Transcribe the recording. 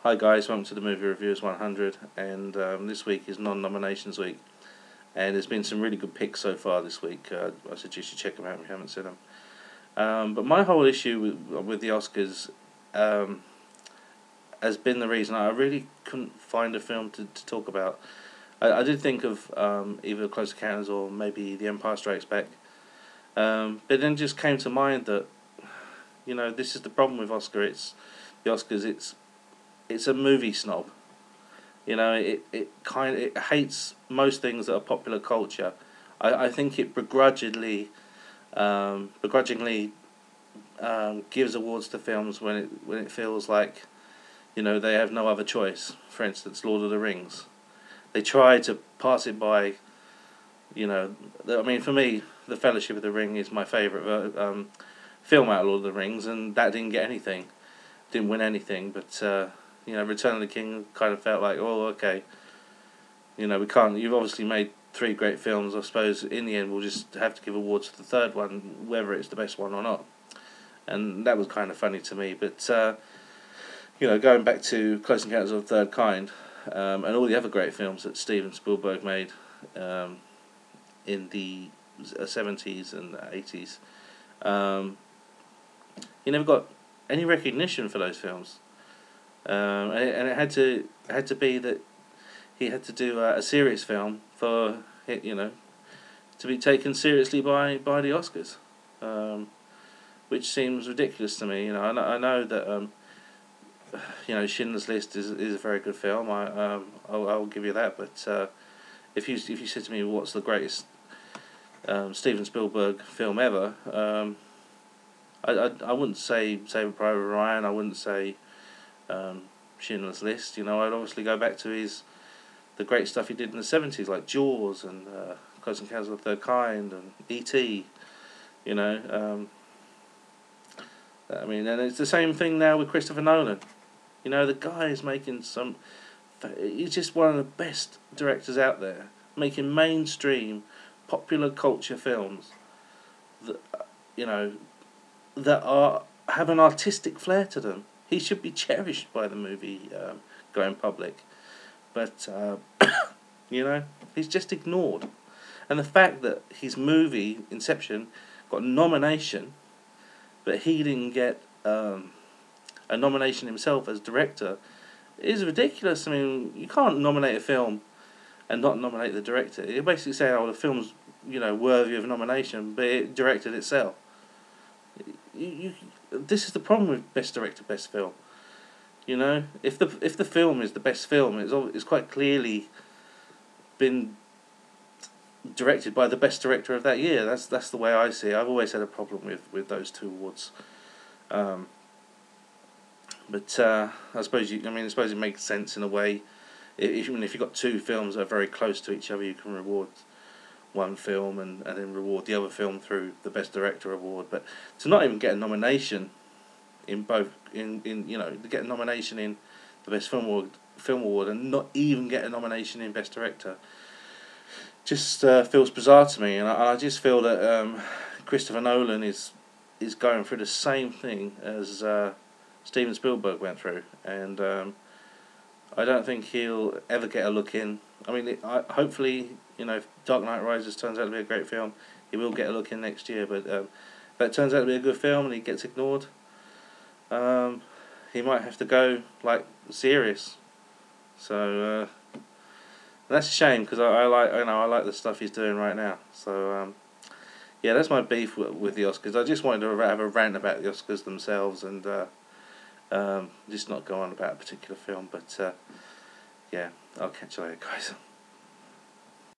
Hi guys, welcome to the Movie Reviewers 100, and this week is non-nominations week, and there's been some really good picks so far this week. I suggest you check them out if you haven't seen them. But my whole issue with the Oscars has been the reason I really couldn't find a film to talk about. I did think of either Close Encounters or maybe The Empire Strikes Back, but then just came to mind that, this is the problem with the Oscars. It's a movie snob. It hates most things that are popular culture. I think it begrudgingly gives awards to films when it feels like, they have no other choice. For instance, Lord of the Rings. They try to pass it by. For me, The Fellowship of the Ring is my favourite film out of Lord of the Rings, and that didn't get anything, didn't win anything, but. Return of the King kind of felt like, oh, okay, we can't. You've obviously made three great films. I suppose in the end we'll just have to give awards to the third one, whether it's the best one or not. And that was kind of funny to me. But going back to Close Encounters of the Third Kind, and all the other great films that Steven Spielberg made in the 70s and 80s, he never got any recognition for those films. And it had to be that he had to do a serious film for it, to be taken seriously by the Oscars, which seems ridiculous to me. I know that Schindler's List is a very good film. I'll give you that. But if you said to me what's the greatest Steven Spielberg film ever, I wouldn't say Saving Private Ryan. I wouldn't say Schindler's List. I'd obviously go back to the great stuff he did in the 70s, like Jaws and Close Encounters of the Third Kind and E.T. And it's the same thing now with Christopher Nolan. The guy is making he's just one of the best directors out there, making mainstream, popular culture films that have an artistic flair to them. He should be cherished by the movie going public, but he's just ignored. And the fact that his movie Inception got a nomination, but he didn't get a nomination himself as director, is ridiculous. I mean, you can't nominate a film and not nominate the director. You're basically saying, "Oh, the film's worthy of a nomination, but it directed itself." This is the problem with Best Director, Best Film. If the film is the best film, it's quite clearly been directed by the best director of that year. That's the way I see it. I've always had a problem with those two awards. But I suppose it makes sense in a way. Even if you've got two films that are very close to each other, you can reward one film and then reward the other film through the Best Director award. But to not even get a nomination in both, to get a nomination in the Best Film Award and not even get a nomination in Best Director, just feels bizarre to me. And I just feel that Christopher Nolan is going through the same thing as Steven Spielberg went through, and I don't think he'll ever get a look in. Hopefully, if Dark Knight Rises turns out to be a great film, he will get a look in next year. But if that turns out to be a good film and he gets ignored, he might have to go serious. So that's a shame, because I like the stuff he's doing right now. So that's my beef with the Oscars. I just wanted to have a rant about the Oscars themselves and just not go on about a particular film. But I'll catch you later, guys.